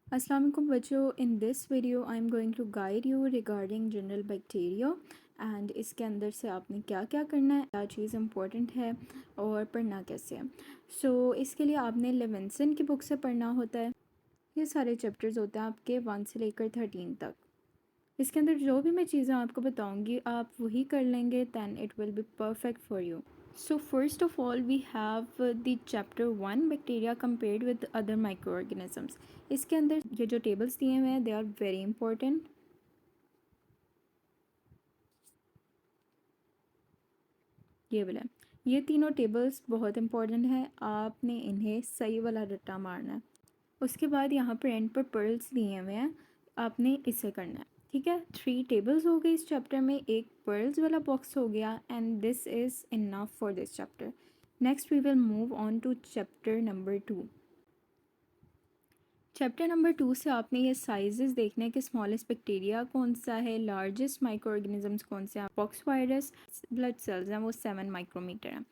अस्सलाम वालेकुम बच्चों, in this video I am going to guide you regarding general bacteria and इसके अंदर से आपने क्या क्या करना है, क्या चीज़ इंपॉर्टेंट है और पढ़ना कैसे है। इसके लिए आपने लेविंसन की बुक से पढ़ना होता है। ये सारे चैप्टर्स होते हैं आपके 1 से लेकर 13 तक। इसके अंदर जो भी मैं चीज़ें आपको बताऊंगी आप वही कर लेंगे, then it will be perfect for you. So first of all we have the chapter 1 bacteria compared with other microorganisms। इसके अंदर ये जो टेबल्स दिए हुए हैं दे आर वेरी इंपॉर्टेंट। ये वाला, ये तीनों टेबल्स बहुत इंपॉर्टेंट है, आपने इन्हें सही वाला रट्टा मारना है। उसके बाद यहाँ पर एंड पर पर्ल्स दिए हुए हैं, आपने इसे करना है। ठीक है, 3 टेबल्स हो गए इस चैप्टर में, एक पर्ल्स वाला बॉक्स हो गया and this is enough for this chapter. Next we will move on to chapter number 2। Chapter number 2 से आपने ये साइजेस देखने हैं कि स्मॉलेस्ट बैक्टीरिया कौन सा है, लार्जेस्ट माइक्रो ऑर्गेनिजम्स कौन से हैं। पॉक्स वायरस ब्लड सेल्स हैं वो 7 माइक्रोमीटर हैं।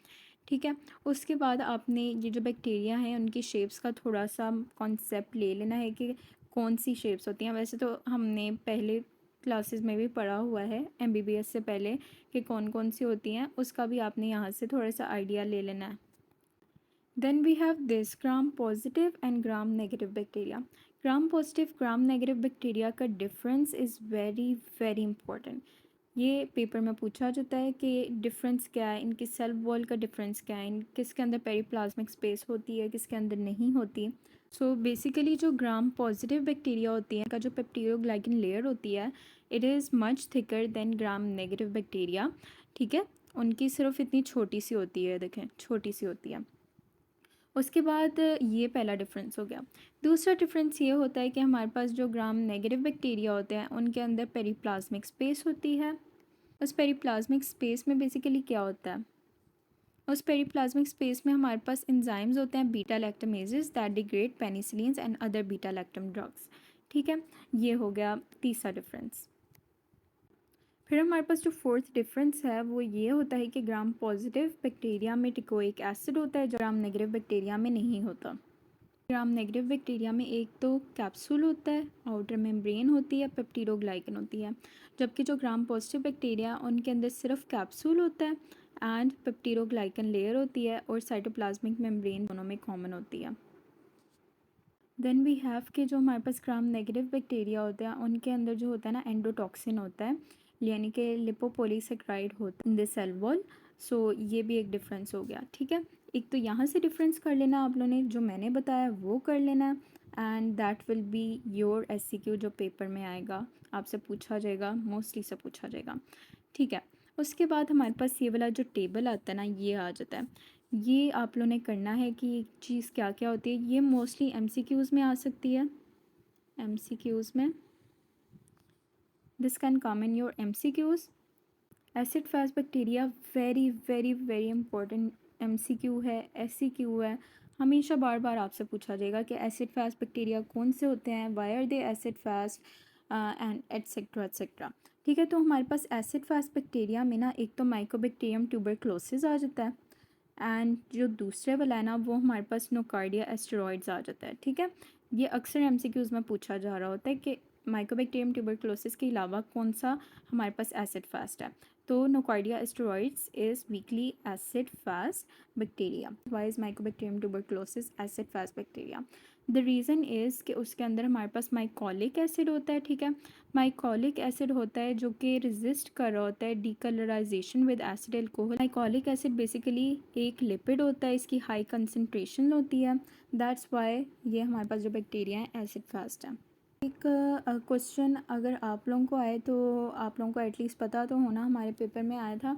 ठीक है, उसके बाद आपने ये जो बैक्टीरिया हैं उनकी शेप्स का थोड़ा सा कॉन्सेप्ट ले लेना है कि कौन सी शेप्स होती हैं। वैसे तो हमने पहले क्लासेस में भी पढ़ा हुआ है MBBS से पहले कि कौन कौन सी होती हैं, उसका भी आपने यहाँ से थोड़ा सा आइडिया ले लेना है। Then we have this gram positive and gram negative bacteria। gram positive gram negative bacteria का difference is very very important। ये पेपर में पूछा जाता है कि डिफरेंस क्या है, इनकी सेल वॉल का डिफरेंस क्या है, किसके अंदर पेरिप्लाज्मिक स्पेस होती है, किसके अंदर नहीं होती। बेसिकली जो ग्राम पॉजिटिव बैक्टीरिया होती है का जो पेप्टिडोग्लाइकन लेयर होती है it is much thicker than gram negative bacteria. ठीक है, उनकी सिर्फ इतनी छोटी सी होती है, देखें छोटी सी होती है। उसके बाद ये पहला डिफरेंस हो गया। दूसरा डिफरेंस ये होता है कि हमारे पास जो ग्राम नेगेटिव बैक्टीरिया होते हैं उनके अंदर पेरिप्लाज्मिक स्पेस होती है। उस पेरिप्लाज्मिक स्पेस में बेसिकली क्या होता है, उस पेरिप्लाज्मिक स्पेस में हमारे पास एंजाइम्स होते हैं beta lactamases that degrade penicillins and other beta lactam drugs. ठीक है, ये हो गया तीसरा डिफरेंस। फिर हमारे पास जो फोर्थ डिफरेंस है वो ये होता है कि ग्राम पॉजिटिव बैक्टीरिया में टिकोइक एसिड होता है जो ग्राम नेगेटिव बैक्टीरिया में नहीं होता। ग्राम नेगेटिव बैक्टीरिया में एक तो कैप्सूल होता है, आउटर मेम्ब्रेन होती है, पेप्टिडोग्लाइकन होती है। जबकि जो ग्राम पॉजिटिव बैक्टीरिया उनके अंदर सिर्फ कैप्सूल होता है एंड पेप्टिडोग्लाइकन लेयर होती है और साइटोप्लाज्मिक मेम्ब्रेन दोनों में कॉमन होती है। देन वी हैव कि जो हमारे पास ग्राम नेगेटिव बैक्टीरिया होते हैं उनके अंदर जो होता है ना एंडोटॉक्सिन होता है, यानी कि लिपोपोलीसेक्राइड होता है इन द सेल वॉल। ये भी एक डिफरेंस हो गया। ठीक है, एक तो यहाँ से डिफरेंस कर लेना आप लोगों ने, जो मैंने बताया वो कर लेना and that will be your SCQ जो पेपर में आएगा, आपसे पूछा जाएगा, मोस्टली से पूछा जाएगा। ठीक है, उसके बाद हमारे पास ये वाला जो टेबल आता है ना ये आ जाता है। ये आप लोगों ने करना है कि चीज़ क्या क्या होती है। ये मोस्टली MCQs में आ सकती है, MCQs में this can come in your MCQs। Acid fest bacteria very very very important MCQ है, SCQ है। हमेशा बार बार आपसे पूछा जाएगा कि एसिड फेस्ट बैक्टीरिया कौन से होते हैं, why are they acid fast and etcetera etcetera. ठीक है, तो हमारे पास एसिड फेस्ट बैक्टीरिया में ना एक तो माइकोबैक्टीरियम ट्यूबरक्लोसिस आ जाता है एंड जो दूसरे वाला है ना वो हमारे पास नोकार्डिया एस्टेरॉइड्स आ जाता है। ठीक है, ये अक्सर MCQs में पूछा जा रहा होता है कि माइकोबैक्टीरियम ट्यूबरक्लोसिस के अलावा कौन सा हमारे पास एसिड फास्ट है। तो Nocardia asteroides is weakly acid fast bacteria. Why is Mycobacterium tuberculosis acid fast bacteria? The reason is कि उसके अंदर हमारे पास माइकोलिक एसिड होता है। ठीक है, माइकोलिक एसिड होता है जो कि रेजिस्ट कर रहा होता है decolourisation with acid alcohol. Mycolic acid basically एक लिपिड होता है, इसकी हाई कंसनट्रेशन होती है, दैट्स वाई ये हमारे पास जो बैक्टीरिया है एसिड फास्ट है। एक क्वेश्चन अगर आप लोगों को आए तो आप लोगों को एटलीस्ट पता तो होना, हमारे पेपर में आया था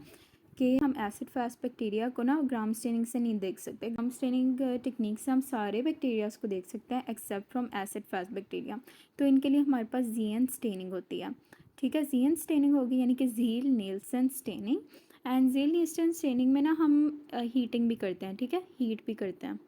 कि हम एसिड फास्ट बैक्टीरिया को ना ग्राम स्टेनिंग से नहीं देख सकते। ग्राम स्टेनिंग टेक्निक से हम सारे बैक्टीरियाज को देख सकते हैं except from acid fast bacteria. तो इनके लिए हमारे पास जीएन स्टेनिंग होती है। ठीक है, जीएन स्टेनिंग होगी यानी कि झील नीलसन स्टेनिंग। एंड झील नीलसन स्टेनिंग में ना हम हीटिंग भी करते हैं। ठीक है, हीट भी करते हैं।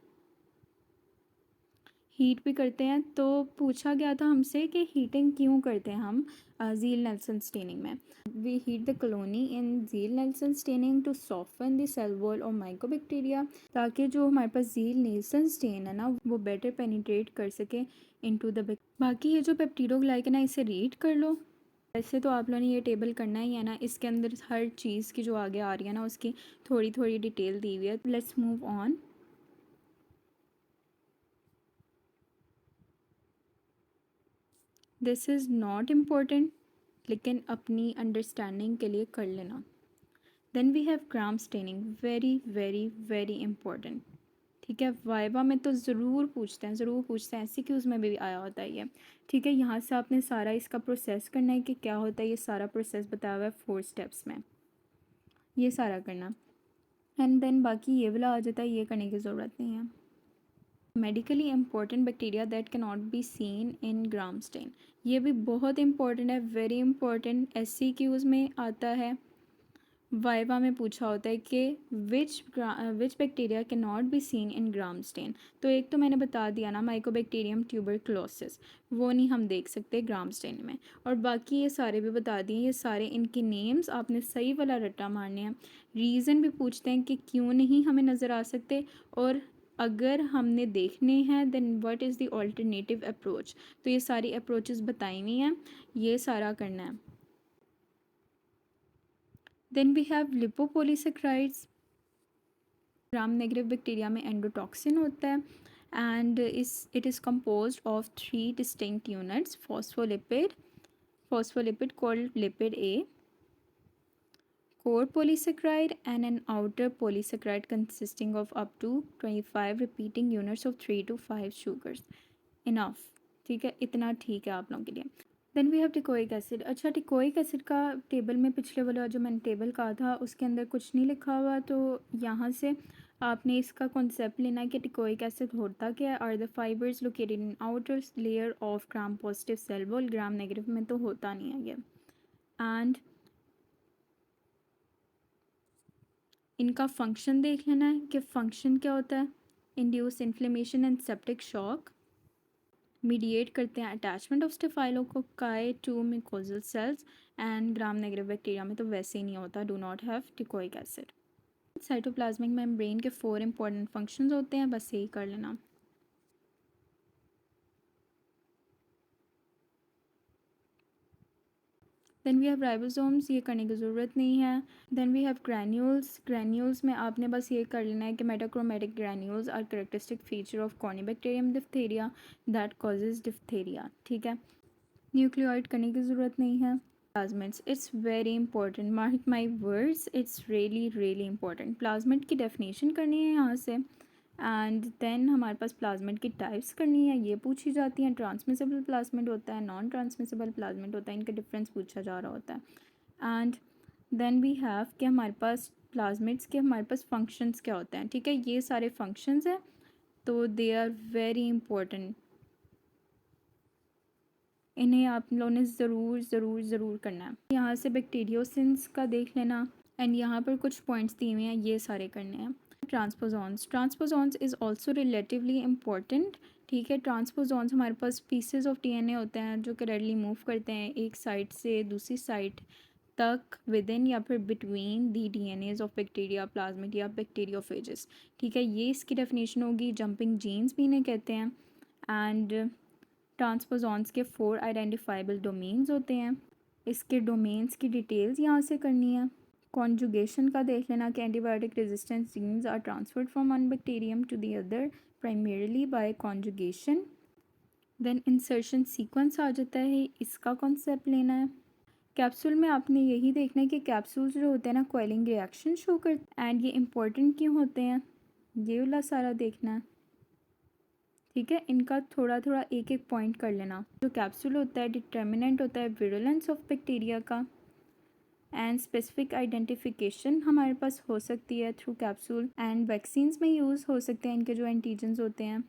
हीट भी करते हैं। तो पूछा गया था हमसे कि हीटिंग क्यों करते हैं हम ज़ील नेल्सन स्टेनिंग में। We heat the colony in Ziehl Neelsen staining to soften the cell wall और माइक्रोबैक्टीरिया, ताकि जो हमारे पास ज़ील नेल्सन स्टेन है ना वो बेटर पेनिट्रेट कर सके इनटू द। बाकी ये जो पेप्टिडोग्लाइकन है इसे रीड कर लो। वैसे तो आप लोगों ने ये टेबल करना ही है ना, इसके अंदर हर चीज़ की जो आगे आ रही है ना उसकी थोड़ी थोड़ी डिटेल दी हुई है। Let's move on. This is not important, लेकिन अपनी अंडरस्टैंडिंग के लिए कर लेना। Then we have gram staining, very very very important. ठीक है, वाइवा में तो ज़रूर पूछते हैं, ज़रूर पूछते हैं, एमसीक्यूज़ में भी आया होता है ये। ठीक है, यहाँ से आपने सारा इसका प्रोसेस करना है कि क्या होता है, ये सारा प्रोसेस बताया हुआ है 4 स्टेप्स में, ये सारा करना। एंड देन बाकी ये वाला आ जाता है, ये करने की ज़रूरत नहीं है। Medically important bacteria that can not be seen in gram stain, ये भी बहुत इंपॉर्टेंट है, वेरी इंपॉर्टेंट। एससीक्यूज़ में आता है, वाइवा में पूछा होता है कि which bacteria can not be seen in gram stain. तो एक तो मैंने बता दिया ना, माइकोबैक्टीरियम ट्यूबरक्लोसिस, वो नहीं हम देख सकते ग्राम स्टेन में। और बाकी ये सारे भी बता दिए, ये सारे इनके नेम्स आपने सही वाला रट्टा मारने हैं। रीज़न भी पूछते हैं कि क्यों नहीं हमें नज़र आ सकते, और अगर हमने देखने हैं then what is the alternative approach. तो ये सारी अप्रोचेस बताई हुई हैं, ये सारा करना है। Then we have lipopolysaccharides. Gram negative bacteria में एंडोटॉक्सिन होता है, and it is composed of 3 distinct units, phospholipid called lipid A, core polysaccharide, and an outer polysaccharide consisting of up to 25 repeating units of 3 to 5 sugars. Enough, ठीक है, इतना ठीक है आप लोगों के लिए। Then we have teichoic acid. अच्छा, टिकोइक एसिड का टेबल में पिछले वाला जो मैंने टेबल कहा था उसके अंदर कुछ नहीं लिखा हुआ, तो यहाँ से आपने इसका कॉन्सेप्ट लेना है कि टिकोइक एसिड होता क्या है। Are the fibres located in outer layer of gram positive cell wall, gram negative में तो होता नहीं है ये। एंड इनका फंक्शन देख लेना है कि फंक्शन क्या होता है। Induce inflammation and septic shock, mediate करते हैं attachment of staphylococci to mucosal cells, and gram negative bacteria में तो वैसे ही नहीं होता, do not have teichoic acid. Cytoplasmic membrane के 4 इंपॉर्टेंट फंक्शंस होते हैं, बस यही कर लेना। देन वी हैव राइबोसोम्स, ये करने की ज़रूरत नहीं है। Then we have granules. Granules में आपने बस ये कर लेना है कि metachromatic granules are characteristic feature of corynebacterium diphtheriae that causes diphtheria. ठीक है, न्यूक्लियोइड करने की ज़रूरत नहीं है। Plasmids, it's very important, mark my words, it's really really important. Plasmid की डेफिनेशन करनी है यहाँ से, एंड देन हमारे पास प्लाज्मिड की टाइप्स करनी है, ये पूछी जाती हैं। ट्रांसमिसिबल प्लाज्मिड होता है, नॉन ट्रांसमिसिबल प्लाज्मिड होता है, इनका डिफरेंस पूछा जा रहा होता है। एंड देन वी हैव कि हमारे पास प्लाज्मिड्स के हमारे पास फंक्शंस क्या होते हैं। ठीक है, ये सारे फंक्शंस हैं, तो दे आर वेरी इंपॉर्टेंट, इन्हें आप लोगों ने ज़रूर ज़रूर ज़रूर करना है। यहाँ से बैक्टीरियोसिंस का देख लेना, एंड यहाँ पर कुछ पॉइंट्स दिए हुए हैं, ये सारे करने हैं। ट्रांसपोजॉन्स इज़ ऑल्सो रिलेटिवली इम्पॉर्टेंट। ठीक है, ट्रांसपोजॉन्स हमारे पास पीसेज ऑफ डीएनए होते हैं जो कि रेडली मूव करते हैं एक साइड से दूसरी साइड तक, विद इन या फिर between the DNAs of bacteria, plasmid या बैक्टीरियोफेजेस। ठीक है, ये इसकी डेफिनेशन होगी। जंपिंग जीन्स भी इन्हें कहते हैं। एंड ट्रांसपोजॉन्स के 4 आइडेंटिफाइबल डोमेन्स होते हैं, इसके डोमेन्स की डिटेल्स यहाँ से करनी है। कॉन्जुगेशन का देख लेना कि antibiotic resistance genes are transferred from one bacterium to the other primarily by conjugation. Then insertion sequence आ जाता है, इसका कॉन्सेप्ट लेना है। कैप्सूल में आपने यही देखना है कि कैप्सूल्स जो होते हैं ना कॉइलिंग रिएक्शन शो करते हैं, एंड ये इंपॉर्टेंट क्यों होते हैं, ये वाला सारा देखना है। ठीक है, इनका थोड़ा थोड़ा एक एक पॉइंट कर लेना। जो कैप्सूल होता है डिटर्मिनेंट होता है विरुलेंस ऑफ बैक्टीरिया का, एंड स्पेसिफिक आइडेंटिफिकेशन हमारे पास हो सकती है थ्रू कैप्सूल, एंड वैक्सीन्स में यूज़ हो सकते हैं इनके जो एंटीजन्स होते हैं,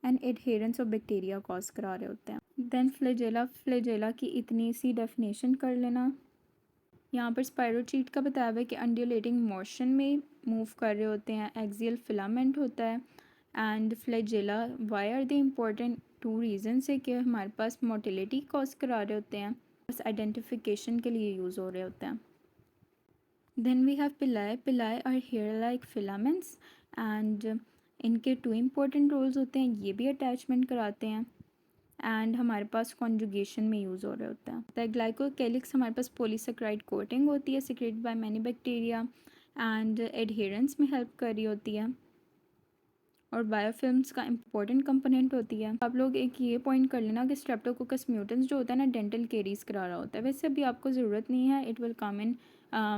and adherence of bacteria cause करा रहे होते हैं। देन फ्लैजेला की इतनी सी डेफिनेशन कर लेना। यहाँ पर स्पायरोचीट का बताया हुआ है कि अंडुलेटिंग मोशन में मूव कर रहे होते हैं, एक्सियल फिलामेंट होता है, and flagella, why are they important? Two reason है कि हमारे पास मोटिलिटी कॉज करा रहे होते हैं, बस आइडेंटिफिकेशन के लिए यूज़ हो रहे होते हैं। Then we have pili, pili are hair like filaments and इनके टू इम्पोर्टेंट रोल्स होते हैं, ये भी अटैचमेंट कराते हैं एंड हमारे पास कॉन्जुगेशन में यूज़ हो रहे होते हैं। द ग्लाइकोकेलिक्स हमारे पास पॉलीसेक्राइड कोटिंग होती है secrete by many bacteria and adherence में हेल्प कर रही होती है और बायोफिल्म्स का इंपॉर्टेंट कंपोनेंट होती है। आप लोग एक ये पॉइंट कर लेना कि स्ट्रेप्टोकोकस म्यूटेंस जो होता है ना डेंटल केरीज करा रहा होता है, वैसे अभी आपको ज़रूरत नहीं है, it will come in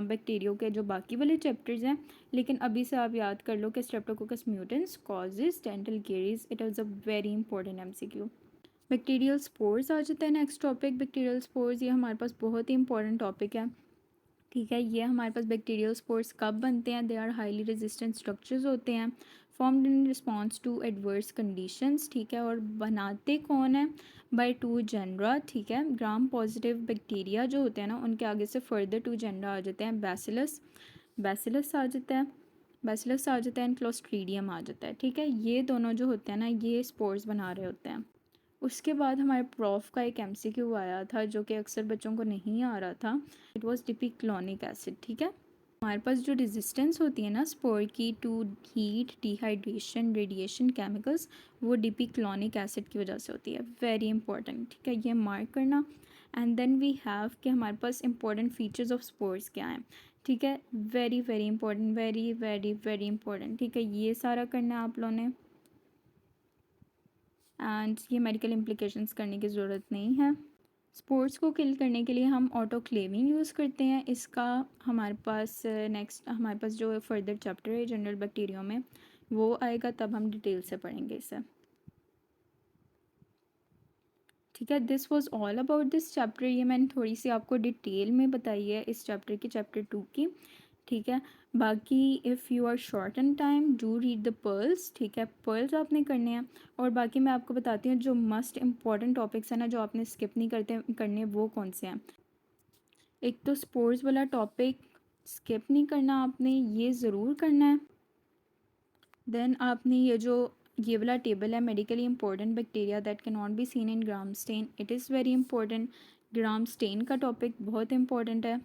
bacterio के जो बाकी वाले चैप्टर्स हैं, लेकिन अभी से आप याद कर लो कि streptococcus mutans causes dental caries. It is a very important MCQ। Bacterial spores आ जाता है नेक्स्ट टॉपिक। बैक्टीरियल स्पोर्स ये हमारे पास बहुत ही इंपॉर्टेंट टॉपिक है, ठीक है। ये हमारे पास बैक्टीरियल स्पोर्स कब बनते हैं? They are highly resistant structures होते हैं, formed in response to adverse conditions, ठीक है। और बनाते कौन है? बाय टू जेनरा, ठीक है। ग्राम पॉजिटिव बैक्टीरिया जो होते हैं ना, उनके आगे से फर्दर टू जेनरा आ जाते हैं। बैसिलस, बैसिलस आ जाता है, बैसिलस आ जाता है एंड क्लोस्ट्रीडियम आ जाता है, ठीक है। ये दोनों जो होते हैं ना, ये स्पोर्स बना रहे होते हैं। उसके बाद हमारे प्रॉफ का एक MCQ आया था जो कि अक्सर बच्चों को नहीं आ रहा था। इट वाज डिपिक्लोनिक एसिड, ठीक है। हमारे पास जो रेजिस्टेंस होती है ना स्पोर की to heat, dehydration, radiation, chemicals, वो डिपिक्लोनिक एसिड की वजह से होती है। वेरी इंपॉर्टेंट, ठीक है, ये मार्क करना। एंड देन वी हैव कि हमारे पास इंपॉर्टेंट फीचर्स ऑफ स्पोर्स क्या हैं, ठीक है। Very very important, very very very important, ठीक है। ये सारा करना है आप लोगों ने एंड ये मेडिकल इम्प्लिकेशंस करने की ज़रूरत नहीं है। स्पोर्ट्स को किल करने के लिए हम ऑटोक्लेविंग यूज़ करते हैं। इसका हमारे पास नेक्स्ट हमारे पास जो फर्दर चैप्टर है जनरल बैक्टीरिया में वो आएगा, तब हम डिटेल से पढ़ेंगे इसे, ठीक है। This was all about this chapter. ये मैंने थोड़ी सी आपको डिटेल में बताई है इस चैप्टर की, चैप्टर 2 की, ठीक है। बाकी if you are short in time do read the pearls, ठीक है। पर्ल्स आपने करने हैं और बाकी मैं आपको बताती हूँ जो मस्ट इम्पॉर्टेंट टॉपिक्स हैं ना, जो आपने स्किप नहीं करने, वो कौन से हैं। एक तो स्पोर्ट्स वाला टॉपिक स्किप नहीं करना आपने, ये ज़रूर करना है। देन आपने ये वाला टेबल है, medically important bacteria that can not be seen in gram stain, it is very important. Gram stain का टॉपिक बहुत इंपॉर्टेंट है।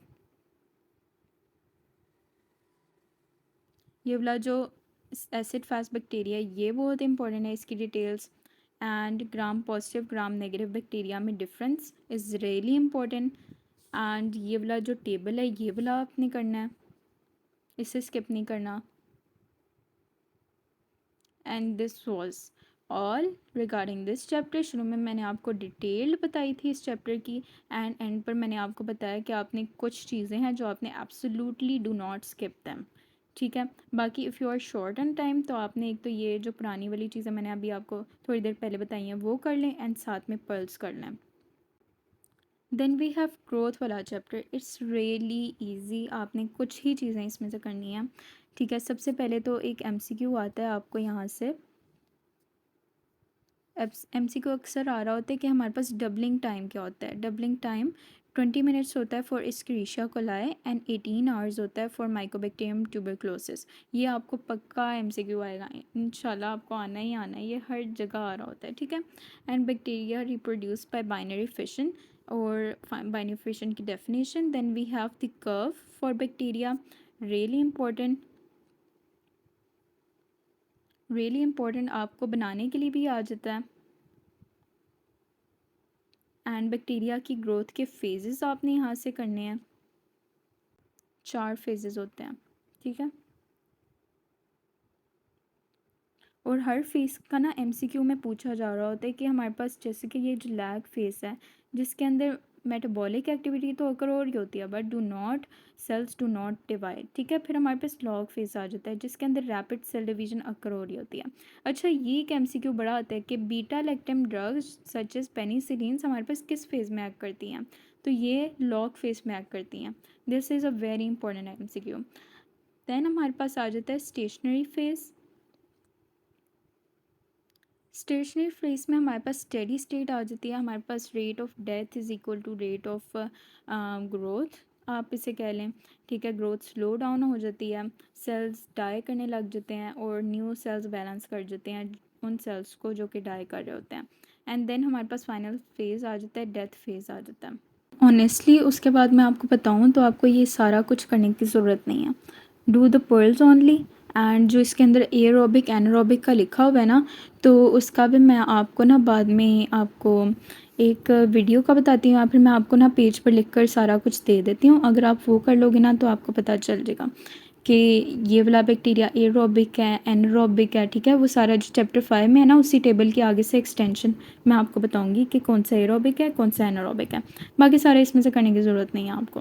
ये वाला जो एसिड फास्ट बैक्टीरिया, ये बहुत इंपॉर्टेंट है, इसकी details. And gram positive gram negative bacteria में difference is really important. And ये वाला जो टेबल है, ये वाला आपने करना है, इसे स्किप नहीं करना। And this was all regarding this chapter. शुरू में मैंने आपको डिटेल्ड बताई थी इस चैप्टर की, एंड एंड पर मैंने आपको बताया कि आपने कुछ चीज़ें हैं जो आपने absolutely do not skip them, ठीक है। बाकी if you are short on time तो आपने एक तो ये जो पुरानी वाली चीज़ें मैंने अभी आपको थोड़ी देर पहले बताई हैं वो कर लें एंड साथ में पर्ल्स कर लें। देन वी हैव ग्रोथ वाला चैप्टर, इट्स रियली ईजी, आपने कुछ ही चीज़ें इसमें से करनी है, ठीक है। सबसे पहले तो एक MCQ आता है आपको यहाँ से, MCQ अक्सर आ रहा होता है कि हमारे पास डबलिंग टाइम क्या होता है। डबलिंग टाइम 20 मिनट्स होता है फॉर इस्क्रीशिया कोलाई एंड 18 आवर्स होता है फॉर माइकोबैक्टीरियम ट्यूबरक्लोसिस। ये आपको पक्का MCQ आएगा, इंशाल्लाह आपको आना ही आना है, ये हर जगह आ रहा होता है, ठीक है। And bacteria reproduce by binary fission, और बाइनरी फिशन की definition. Then we have the curve for bacteria, really important, really important, आपको बनाने के लिए भी आ जाता है। एंड बैक्टीरिया की ग्रोथ के फेजेस आपने यहाँ से करने हैं, 4 फेजेस होते हैं, ठीक है। और हर फेस का ना MCQ में पूछा जा रहा होता है कि हमारे पास जैसे कि ये जो लैग फेस है जिसके अंदर मेटाबॉलिक एक्टिविटी तो अकर हो रही होती है but do not sales do not divide, ठीक है। फिर हमारे पास लॉग फेस आ जाता है जिसके अंदर रैपिड सेल डिवीजन अकर हो रही होती है। अच्छा, ये एक MCQ बड़ा आता है कि beta lactam drugs such as penicillins हमारे पास किस फेज़ में एक्ट करती हैं, तो ये लॉग फेस में एक्ट करती हैं। This is a very important MCQ। Then हमारे पास आ जाता है स्टेशनरी फेस। स्टेशनरी फेज में हमारे पास स्टेडी स्टेट आ जाती है, हमारे पास rate of death is equal to rate of growth आप इसे कह लें, ठीक है। ग्रोथ स्लो डाउन हो जाती है, सेल्स डाई करने लग जाते हैं और न्यू सेल्स बैलेंस कर जाते हैं उन सेल्स को जो कि डाई कर रहे होते हैं। एंड देन हमारे पास फाइनल फेज़ आ जाता है, डेथ फेज़ आ जाता है। ऑनेस्टली उसके बाद मैं आपको बताऊँ तो आपको ये सारा कुछ करने की ज़रूरत नहीं है। Do the pearls only. And जो इसके अंदर एरोबिक एनारोबिक का लिखा हुआ है ना, तो उसका भी मैं आपको ना बाद में आपको एक वीडियो का बताती हूँ, या फिर मैं आपको ना पेज पर लिख कर सारा कुछ दे देती हूँ। अगर आप वो कर लोगे ना तो आपको पता चल जाएगा कि ये वाला बैक्टीरिया एरोबिक है, एनारोबिक है, ठीक है। वो सारा जो चैप्टर 5 में है ना, उसी टेबल के आगे से एक्सटेंशन मैं आपको बताऊँगी कि कौन सा एरोबिक है, कौन सा एनारोबिक है। बाकी सारा इसमें से करने की ज़रूरत नहीं है आपको।